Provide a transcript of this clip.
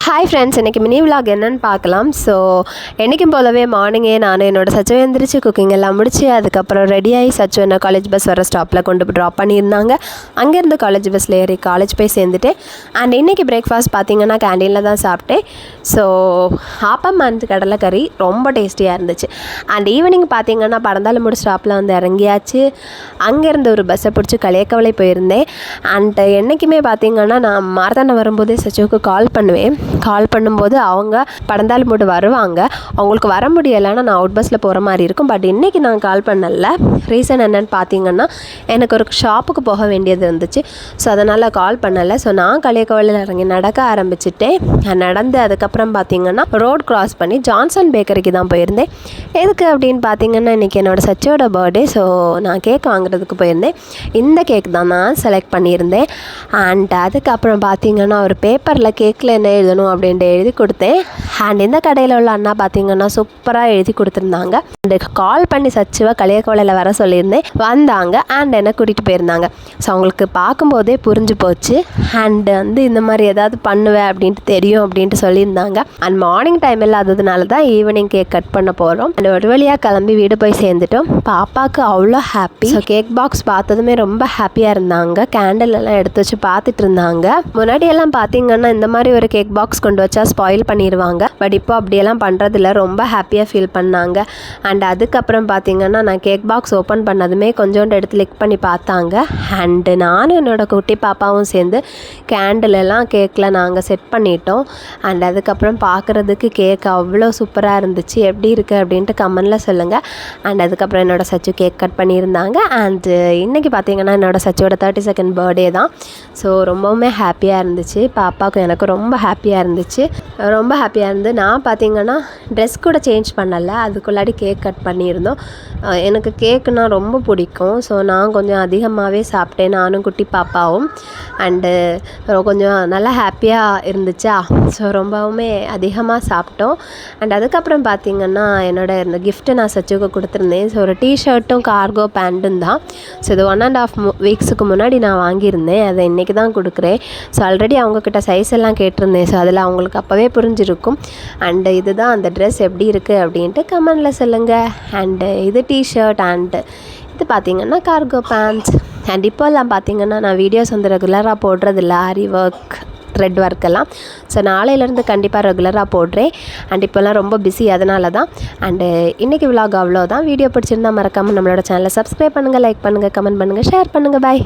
Hi friends, இன்றைக்கி mini vlog என்னென்னு பார்க்கலாம். ஸோ என்றைக்கும் போலவே மார்னிங்கே நான் என்னோடய சச்சு எழுந்திரிச்சு குக்கிங் எல்லாம் முடிச்சு அதுக்கப்புறம் ரெடியாகி சச்சு என்ன காலேஜ் பஸ் வர ஸ்டாப்பில் கொண்டு போய் ட்ராப் பண்ணியிருந்தாங்க. அங்கேருந்து காலேஜ் பஸ்ஸில் ஏறி காலேஜ் போய் சேர்ந்துட்டேன். அண்ட் இன்றைக்கி பிரேக்ஃபாஸ்ட் பார்த்திங்கன்னா கேண்டீனில் தான் சாப்பிட்டேன். ஸோ ஆப்பம் அண்ட் கடலைக்கறி ரொம்ப டேஸ்டியாக இருந்துச்சு. அண்ட் ஈவினிங் பார்த்திங்கன்னா படந்தாலுமூடு ஸ்டாப்பில் வந்து இறங்கியாச்சு. அங்கேருந்து ஒரு பஸ்ஸை பிடிச்சி களியக்கவலை போயிருந்தேன். அண்ட் என்றைக்குமே பார்த்திங்கன்னா நான் மாரத்தாண்டம் வரும்போதே சச்சுவுக்கு கால் பண்ணும்போது அவங்க படந்தாலுமூடு வருவாங்க. அவங்களுக்கு வர முடியலைன்னா நான் அவுட் பஸ்ஸில் போகிற மாதிரி இருக்கும். பட் இன்றைக்கி நான் கால் பண்ணல. ரீசன் என்னென்னு பார்த்தீங்கன்னா எனக்கு ஒரு ஷாப்புக்கு போக வேண்டியது இருந்துச்சு. ஸோ அதனால் கால் பண்ணலை. ஸோ நான் களியக்கவலையில் இறங்கி நடக்க ஆரம்பிச்சிட்டேன். நடந்து அதுக்கப்புறம் பார்த்திங்கன்னா ரோட் க்ராஸ் பண்ணி ஜான்சன் பேக்கரிக்கு தான் போயிருந்தேன். எதுக்கு அப்படின்னு பார்த்தீங்கன்னா இன்றைக்கி என்னோடய சச்சியோட பர்த்டே. ஸோ நான் கேக் வாங்குறதுக்கு போயிருந்தேன். இந்த கேக் தான் நான் செலக்ட் பண்ணியிருந்தேன். அண்ட் அதுக்கப்புறம் பார்த்திங்கன்னா ஒரு பேப்பரில் கேக்கில் என்ன எழுதணும் அப்படின்ட்டு எழுதி கொடுத்தேன். அண்ட் இந்த கடையில் உள்ள அண்ணா பார்த்திங்கன்னா சூப்பராக எழுதி கொடுத்துருந்தாங்க. அண்டு கால் பண்ணி சச்சுவை களியக்கவலையில் வர சொல்லியிருந்தேன். வந்தாங்க அண்ட் என்னை கூட்டிகிட்டு போயிருந்தாங்க. ஸோ அவங்களுக்கு பார்க்கும்போதே புரிஞ்சு போச்சு. அண்டு வந்து இந்த மாதிரி ஏதாவது பண்ணுவேன் அப்படின்ட்டு தெரியும் அப்படின்ட்டு சொல்லியிருந்தாங்க. அண்ட் மார்னிங் டைம் இல்லாததுனால தான் ஈவினிங் கேக் கட் பண்ண போகிறோம். அண்ட் ஒரு வழியாக கிளம்பி வீடு போய் சேர்ந்துட்டோம். பாப்பாவுக்கு அவ்வளோ ஹாப்பி. ஸோ கேக் பாக்ஸ் பார்த்ததுமே ரொம்ப ஹாப்பியாக இருந்தாங்க. கேண்டில் எல்லாம் எடுத்து வச்சு பார்த்துட்டு இருந்தாங்க. முன்னாடியெல்லாம் பார்த்திங்கன்னா இந்த மாதிரி ஒரு கேக் பாக்ஸ் கொண்டு வச்சா ஸ்பாயில் பண்ணிடுவாங்க. பட் இப்போ அப்படியெல்லாம் பண்ணுறதில்ல. ரொம்ப ஹாப்பியாக ஃபீல் பண்ணாங்க. அண்ட் அதுக்கப்புறம் பார்த்திங்கன்னா நான் கேக் பாக்ஸ் ஓப்பன் பண்ணதுமே கொஞ்சோண்டு எடுத்து லிக் பண்ணி பார்த்தாங்க. அண்டு நானும் என்னோடய குட்டி பாப்பாவும் சேர்ந்து கேண்டில் எல்லாம் கேக்கில் நாங்கள் செட் பண்ணிட்டோம். அண்ட் அதுக்கப்புறம் பார்க்குறதுக்கு கேக் அவ்வளோ சூப்பராக இருந்துச்சு. எப்படி இருக்குது அப்படின்ட்டு கமெண்டில் சொல்லுங்கள். அண்ட் அதுக்கப்புறம் என்னோடய சச்சு கேக் கட் பண்ணியிருந்தாங்க. அண்டு இன்றைக்கி பார்த்திங்கன்னா என்னோடய சச்சியோட 32nd பர்த்டே தான். ஸோ ரொம்பவுமே ஹாப்பியாக இருந்துச்சு. பாப்பாவுக்கும் எனக்கும் ரொம்ப ஹாப்பியாக இருந்துச்சு. ரொம்ப ஹாப்பியாக இருந்து நான் பார்த்திங்கன்னா ட்ரெஸ் கூட சேஞ்ச் பண்ணலை. அதுக்குள்ளாடி கேக் கட் பண்ணியிருந்தோம். எனக்கு கேக்குனால் ரொம்ப பிடிக்கும். ஸோ நான் கொஞ்சம் அதிகமாகவே சாப்பிட்டேன், நானும் குட்டி பாப்பாவும். அண்டு கொஞ்சம் நல்லா ஹாப்பியாக இருந்துச்சா. ஸோ ரொம்பவுமே அதிகமாக சாப்பிட்டோம். அண்ட் அதுக்கப்புறம் பார்த்திங்கன்னா என்னோடய இந்த கிஃப்ட்டு நான் சச்சுக்கு கொடுத்துருந்தேன். ஸோ ஒரு டிஷர்ட்டும் கார்கோ பேண்ட்டும் தான். ஸோ இது 1.5 வீக்ஸுக்கு முன்னாடி நான் வாங்கியிருந்தேன். அதை இன்றைக்கி தான் கொடுக்குறேன். ஸோ ஆல்ரெடி அவங்கக்கிட்ட சைஸ் எல்லாம் கேட்டிருந்தேன். ஸோ அதில் அவங்களுக்கு அப்போவே புரிஞ்சிருக்கும். அண்டு இதுதான் அந்த ட்ரெஸ் எப்படி இருக்குது அப்படின்ட்டு கமெண்டில் சொல்லுங்கள். அண்டு இது டிஷர்ட் அண்டு இது பார்த்திங்கன்னா கார்கோ பேண்ட்ஸ். அண்ட் இப்போல்லாம் பார்த்திங்கன்னா நான் வீடியோஸ் வந்து ரெகுலராக போடுறதில்ல. ஆரி ஒர்க், த்ரெட் ஒர்க்கெல்லாம். ஸோ நாளையிலேருந்து கண்டிப்பாக ரெகுலராக போடுறேன். அண்ட் இப்போல்லாம் ரொம்ப பிஸி, அதனால தான். அண்டு இன்றைக்கி விலாக் அவ்வளோதான். வீடியோ பிடிச்சிருந்தால் மறக்காமல் நம்மளோட சேனலை சப்ஸ்கிரைப் பண்ணுங்கள், லைக் பண்ணுங்கள், கமெண்ட் பண்ணுங்கள், ஷேர் பண்ணுங்கள். பாய்.